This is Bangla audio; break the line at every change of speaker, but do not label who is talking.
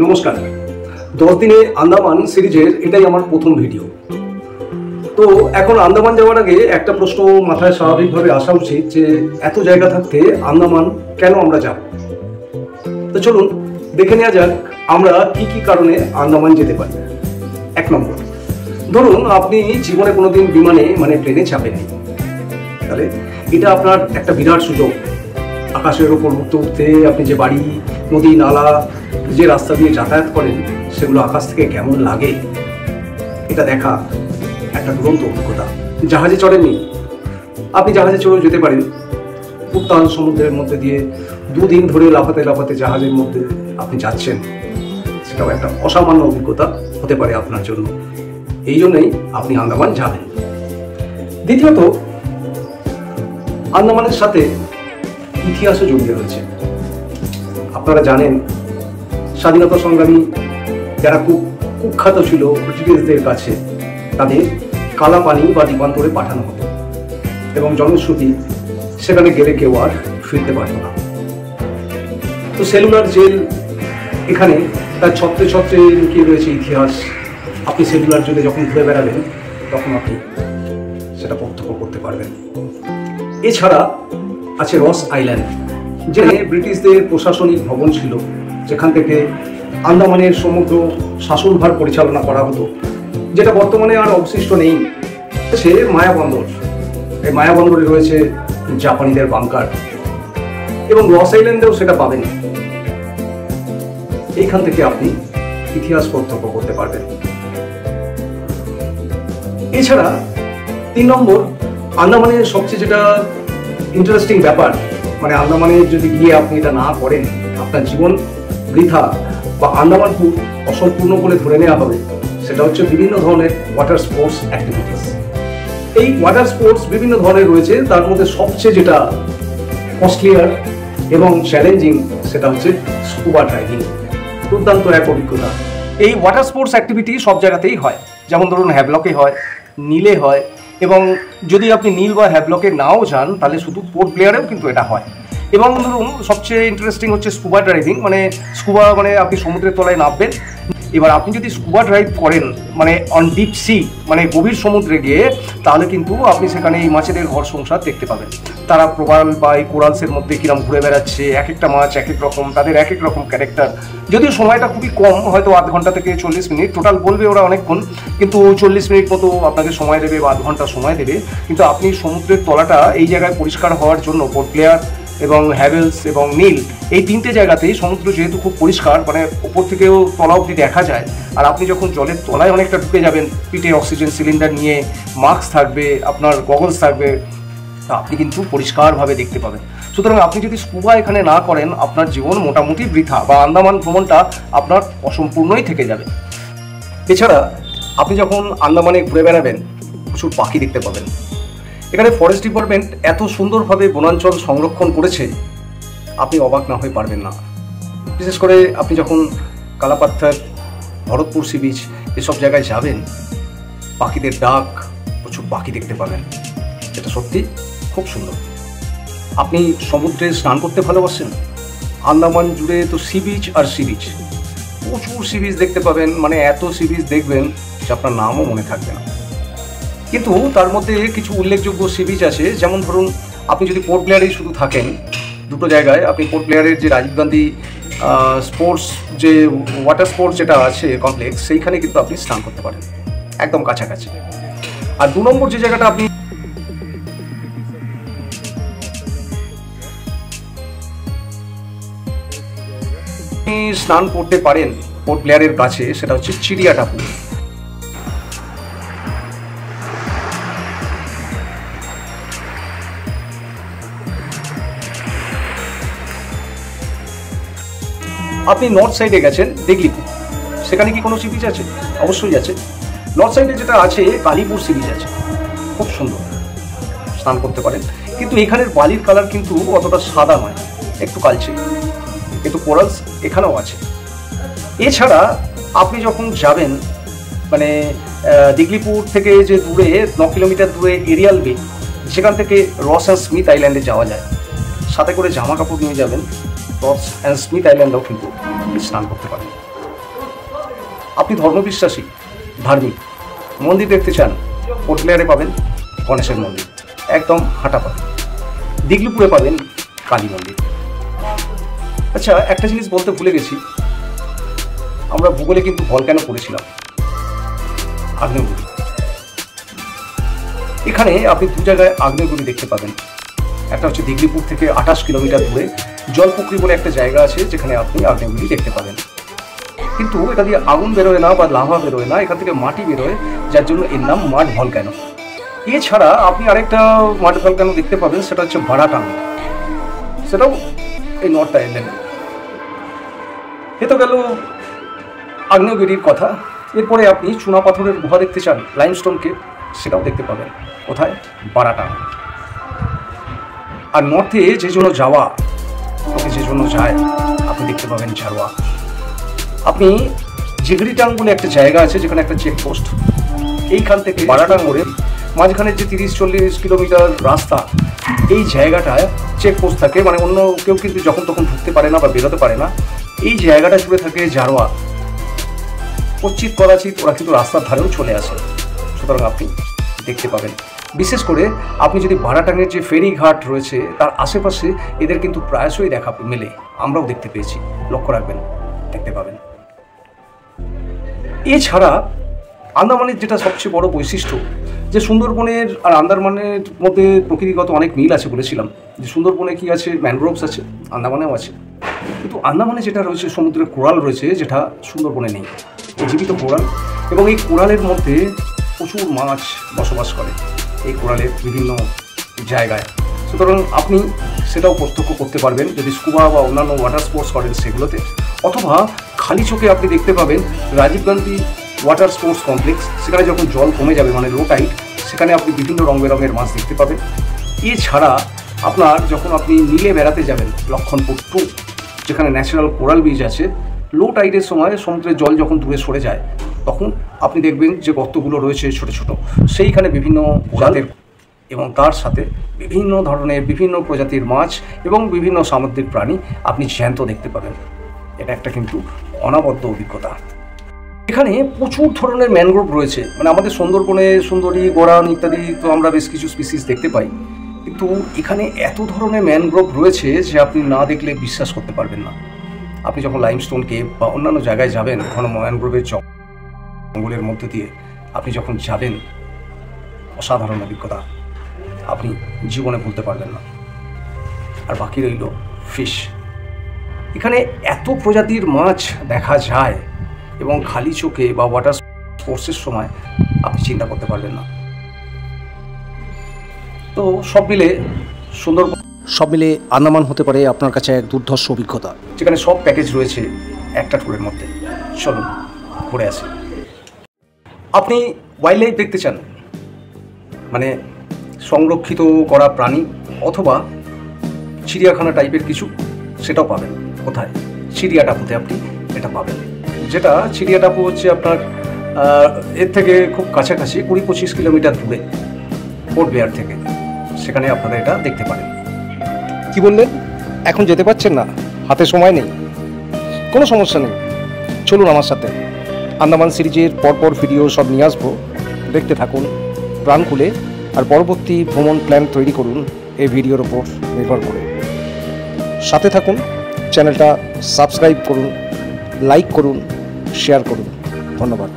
নমস্কার। 10 দিনে আন্দামান সিরিজের এটাই আমার প্রথম ভিডিও। তো এখন আন্দামান যাওয়ার আগে একটা প্রশ্ন মাথায় স্বাভাবিকভাবে আসা উচিত যে এত জায়গা থাকতে আন্দামান কেন আমরা যাব। তো চলুন দেখে নেওয়া যাক আমরা কি কি কারণে আন্দামান যেতে পারি। 1 নম্বর, ধরুন আপনি জীবনে কোনোদিন বিমানে প্লেনে চাপেননি, তাহলে এটা আপনার একটা বিরাট সুযোগ। আকাশের ওপর উঠতে উঠতে আপনি যে বাড়ি, নদী, নালা, যে রাস্তা দিয়ে যাতায়াত করেন সেগুলো আকাশ থেকে কেমন লাগে এটা দেখা একটা দুরন্ত অভিজ্ঞতা। জাহাজে চড়েননি, আপনি জাহাজে চড়েও যেতে পারেন। উত্তাল সমুদ্রের মধ্যে দিয়ে 2 দিন ধরে লাফাতে লাফাতে জাহাজের মধ্যে আপনি যাচ্ছেন, সেটাও একটা অসামান্য অভিজ্ঞতা হতে পারে আপনার জন্য। এই জন্যই আপনি আন্দামান যাবেন। দ্বিতীয়ত, আন্দামানের সাথে ইতিহাসও জড়িয়ে রয়েছে। আপনারা জানেন স্বাধীনতা সংগ্রামী যারা খুব কুখ্যাত ছিল ব্রিটিশদের কাছে, তাদের কালাপানি বা দ্বীপান্তরে পাঠানো হতো এবং জনশ্রুতি সেখানে গেলে কেউ আর ফিরতে পারত না। তো সেলুলার জেল এখানে তার ছত্রে ছত্রে লুকিয়ে রয়েছে ইতিহাস। আপনি সেলুলার জেলে যখন ঘুরে বেড়াবেন তখন আপনি সেটা প্রত্যক্ষ করতে পারবেন। এছাড়া আছে রস আইল্যান্ড, যেখানে ব্রিটিশদের প্রশাসনিক ভবন ছিল, যেখান থেকে আন্দামানের সমগ্র শাসনভার পরিচালনা করা হতো, যেটা বর্তমানে আর অবশিষ্ট নেই। সে মায়াবন্দর, এই মায়াবন্দরে রয়েছে জাপানিদের বাংকার, এবং রস আইল্যান্ডেও সেটা পাবেন। এইখান থেকে আপনি ইতিহাস প্রত্যক্ষ করতে পারবেন। এছাড়া 3 নম্বর, আন্দামানের সবচেয়ে যেটা ইন্টারেস্টিং ব্যাপার, আন্দামানে যদি গিয়ে আপনি এটা না করেন আপনার জীবন বৃথা বা আন্দামান ট্যুর অসম্পূর্ণ বলে ধরে নেওয়া হবে, সেটা হচ্ছে বিভিন্ন ধরনের ওয়াটার স্পোর্টস অ্যাক্টিভিটিস। এই ওয়াটার স্পোর্টস বিভিন্ন ধরনের রয়েছে, তার মধ্যে সবচেয়ে যেটা কস্টলিয়ার এবং চ্যালেঞ্জিং সেটা হচ্ছে স্কুবা ডাইভিং। দুর্দান্ত এক অভিজ্ঞতা। এই ওয়াটার স্পোর্টস অ্যাক্টিভিটি সব জায়গাতেই হয়, যেমন ধরুন হ্যাভলকে হয়, নীলে হয়, এবং যদি আপনি নীল বা হ্যাভলকে নাও যান তাহলে শুধু পোর্ট ব্লেয়ারেও কিন্তু এটা হয়। এবং ধরুন সবচেয়ে ইন্টারেস্টিং হচ্ছে স্কুবা ড্রাইভিং। স্কুবা আপনি সমুদ্রের তলায় নামবেন। এবার আপনি যদি স্কুবা ড্রাইভ করেন অন ডিপ সি, গভীর সমুদ্রে গিয়ে, তাহলে কিন্তু আপনি সেখানে এই মাছেদের ঘর সংসার দেখতে পাবেন। তারা প্রবাল বা এই কোরালসের মধ্যে কিরম ঘুরে বেড়াচ্ছে, এক একটা মাছ এক এক রকম, তাদের এক এক রকম ক্যারেক্টার। যদিও সময়টা খুবই কম, হয়তো আধ ঘন্টা থেকে 40 মিনিট, টোটাল বলবে ওরা অনেকক্ষণ, কিন্তু 40 মিনিট মতো আপনাকে সময় দেবে বা আধ ঘন্টা সময় দেবে। কিন্তু আপনি সমুদ্রের তলাটা এই জায়গায় পরিষ্কার হওয়ার জন্য পোর্ট ব্লেয়ার এবং হ্যাভেলস এবং নীল, এই 3টে জায়গাতেই সমুদ্র যেহেতু খুব পরিষ্কার, ওপর থেকেও তলা অবধি দেখা যায়। আর আপনি যখন জলের তলায় অনেকটা ঢুকে যাবেন, পিঠে অক্সিজেন সিলিন্ডার নিয়ে, মাস্ক থাকবে, আপনার গগলস থাকবে, তা আপনি কিন্তু পরিষ্কারভাবে দেখতে পাবেন। সুতরাং আপনি যদি স্কুবা এখানে না করেন আপনার জীবন মোটামুটি বৃথা, বা আন্দামান ভ্রমণটা আপনার অসম্পূর্ণই থেকে যাবে। এছাড়া আপনি যখন আন্দামানে ঘুরে বেড়াবেন প্রচুর পাখি দেখতে পাবেন। এখানে ফরেস্ট ডিপার্টমেন্ট এত সুন্দরভাবে বনাঞ্চল সংরক্ষণ করেছে, আপনি অবাক না হয়ে পারবেন না। বিশেষ করে আপনি যখন কালাপাত্থার, ভরতপুর সি বিচ এসব জায়গায় যাবেন, পাখিদের ডাক, প্রচুর পাখি দেখতে পাবেন। এটা সত্যি খুব সুন্দর। আপনি সমুদ্রে স্নান করতে ভালোবাসেন? আন্দামান জুড়ে তো সি বিচ আর সি বিচ, প্রচুর সি বিচ দেখতে পাবেন। এত সি বিচ দেখবেন যে আপনার নামও মনে থাকবে না। কিন্তু তার মধ্যে কিছু উল্লেখযোগ্য সি বিচ আছে, যেমন ধরুন আপনি যদি পোর্ট ব্লেয়ারেই শুধু থাকেন, 2টো জায়গায় আপনি পোর্ট ব্লেয়ারের যে রাজীব গান্ধী স্পোর্টস যে ওয়াটার স্পোর্টস যেটা আছে কমপ্লেক্স, সেইখানে কিন্তু আপনি স্নান করতে পারেন, একদম কাছাকাছি। আর 2 নম্বর যে জায়গাটা আপনি স্নান করতে পারেন পোর্ট ব্লেয়ারের কাছে, সেটা হচ্ছে চিড়িয়াটা পুল। আপনি নর্থ সাইডে গেছেন দিগলিপুর, সেখানে কি কোনো সি বিচ আছে? অবশ্যই আছে। নর্থ সাইডে যেটা আছে কালীপুর সি বিচ আছে, খুব সুন্দর, স্নান করতে পারেন। কিন্তু এখানের বালির কালার কিন্তু অতটা সাদা নয়, একটু কালচে, কিন্তু কোরালস এখানেও আছে। এছাড়া আপনি যখন যাবেন দিগলিপুর থেকে যে দূরে 9 কিলোমিটার দূরে এরিয়াল বে, সেখান থেকে রস অ্যান্ড স্মিথ আইল্যান্ডে যাওয়া যায়। সাথে করে জামা কাপড় নিয়ে যাবেন, রস অ্যান্ড স্মিথ আইল্যান্ডেও কিন্তু স্নান করতে পারেন। আপনি ধর্মবিশ্বাসী, ধার্মিক, মন্দির দেখতে চান, পোর্ট ব্লেয়ারে পাবেন গণেশের মন্দির, একদম হাঁটাপাতি। দিগলিপুরে পাবেন কালী মন্দির। আচ্ছা, একটা জিনিস বলতে ভুলে গেছি, আমরা ভূগোলে কিন্তু ভলক্যানো পড়েছিলাম, আগ্নেয়গিরি। এখানে আপনি দু জায়গায় আগ্নেয়গিরি দেখতে পাবেন। একটা হচ্ছে দিগলিপুর থেকে 28 কিলোমিটার দূরে জলপুকুরি বলে একটা জায়গা আছে, যেখানে আপনি আগ্নেয়গিরি দেখতে পাবেন। কিন্তু এটা দিয়ে আগুন বেরোয় না বা লাভা বেরোয় না, এখান থেকে মাটি বেরোয়, যার জন্য এর নাম মাড ভলক্যানো। এছাড়া আপনি আরেকটা মাড ভলক্যানো দেখতে পাবেন, সেটা হচ্ছে বারাটাং, সেটাও এই নর্থ আইল্যান্ডে। এ তো গেল আগ্নেয়গিরির কথা। এরপরে আপনি চুনা পাথরের গুহা দেখতে চান, লাইমস্টোনকে, সেটাও দেখতে পাবেন কোথায়? বারাটাং। আর নর্থে যে জন্য যাওয়া, লোকে যে জন্য যায়, আপনি দেখতে পাবেন ঝাড়োয়া। আপনি জিগরিটাং বলে একটা জায়গা আছে, যেখানে একটা চেকপোস্ট, এইখান থেকে বারাটাং মোড়ে মাঝখানে যে 30-40 কিলোমিটার রাস্তা, এই জায়গাটায় চেকপোস্ট থাকে, মানে অন্য কেউ কিন্তু যখন তখন ঢুকতে পারে না বা বেরোতে পারে না। এই জায়গাটা জুড়ে থাকে ঝাড়োয়া। কচ্ছিত কদাচিৎ ওরা কিন্তু রাস্তার ধারেও চলে আসে, সুতরাং আপনি দেখতে পাবেন। বিশেষ করে আপনি যদি বারাটাংয়ের যে ফেরিঘাট রয়েছে তার আশেপাশে এদের কিন্তু প্রায়শই দেখা মেলে, আমরাও দেখতে পেয়েছি, লক্ষ্য রাখবেন, দেখতে পাবেন। এছাড়া আন্দামানের যেটা সবচেয়ে বড় বৈশিষ্ট্য, যে সুন্দরবনের আর আন্দামানের মধ্যে প্রকৃতিগত অনেক মিল আছে বলেছিলাম, যে সুন্দরবনে কি আছে, ম্যানগ্রোভস আছে, আন্দামানেও আছে। কিন্তু আন্দামানে যেটা রয়েছে, সমুদ্রের কোরাল রয়েছে, যেটা সুন্দরবনে নেই, জীবিত কোরাল। এবং এই কোরালের মধ্যে প্রচুর মাছ বসবাস করে, এই কোরালের বিভিন্ন জায়গায়। সুতরাং আপনি সেটাও প্রত্যক্ষ করতে পারবেন যদি স্কুবা বা অন্যান্য ওয়াটার স্পোর্টস করেন সেগুলোতে, অথবা খালি চোখে আপনি দেখতে পাবেন Rajiv Gandhi water sports complex. সেখানে যখন জল কমে যাবে, মানে লো টাইড, সেখানে আপনি বিভিন্ন রং বেরঙের মাছ দেখতে পাবেন। এছাড়া আপনার যখন আপনি নীলে বেড়াতে যাবেন, লক্ষণপুর 2, যেখানে ন্যাচারাল কোরাল বিচ আছে, লো টাইডের সময় সমুদ্রের জল যখন দূরে সরে যায়, তখন আপনি দেখবেন যে গর্তগুলো রয়েছে ছোট ছোট, সেইখানে বিভিন্ন জাতের এবং তার সাথে বিভিন্ন ধরনের বিভিন্ন প্রজাতির মাছ এবং বিভিন্ন সামুদ্রিক প্রাণী আপনি জ্যান্ত দেখতে পাবেন। এটা একটা কিন্তু অনবদ্য অভিজ্ঞতা। এখানে প্রচুর ধরনের ম্যানগ্রোভ রয়েছে, মানে আমাদের সুন্দরবনে সুন্দরী, গরান ইত্যাদি তো আমরা বেশ কিছু স্পিসিস দেখতে পাই, কিন্তু এখানে এত ধরনের ম্যানগ্রোভ রয়েছে যে আপনি না দেখলে বিশ্বাস করতে পারবেন না। আপনি যখন লাইমস্টোন কেভ বা অন্যান্য জায়গায় যাবেন, ঘন ম্যানগ্রোভের জঙ্গলের মধ্যে দিয়ে আপনি যখন যাবেন, অসাধারণ অভিজ্ঞতা, আপনি জীবনে ভুলতে পারবেন না। আর বাকি রইল ফিশ। এখানে এত প্রজাতির মাছ দেখা যায় এবং খালি চোখে বা ওয়াটার স্পোর্টসের সময় আপনি চিন্তা করতে পারবেন না। তো সব মিলে আন্দামান হতে পারে আপনার কাছে এক দুর্ধর্ষ অভিজ্ঞতা, যেখানে সব প্যাকেজ রয়েছে একটা ট্যুরের মধ্যে। চলুন ঘুরে আসি। আপনি ওয়াইল্ড লাইফ দেখতে চান, মানে সংরক্ষিত করা প্রাণী অথবা চিড়িয়াখানা টাইপের কিছু, সেটাও পাবেন। কোথায়? চিড়িয়া টাপুতে আপনি এটা পাবেন, যেটা চিড়িয়া টাপু হচ্ছে আপনার এর থেকে খুব কাছাকাছি 20-25 কিলোমিটার দূরে পোর্ট ব্লেয়ার থেকে। সেখানে আপনারা এটা দেখতে পারেন। কি বললেন? এখন যেতে পারছেন না, হাতে সময় নেই? কোনো সমস্যা নেই, চলুন আমার সাথে। আন্দামান সিরিজের পরপর ভিডিও সব নিয়ে আসবো, দেখতে থাকুন প্রাণ খুলে। আর পরবর্তী ভ্রমণ প্ল্যান তৈরি করুন এই ভিডিওর ওপর নির্ভর করে। সাথে থাকুন, চ্যানেলটা সাবস্ক্রাইব করুন, লাইক করুন, শেয়ার করুন। ধন্যবাদ।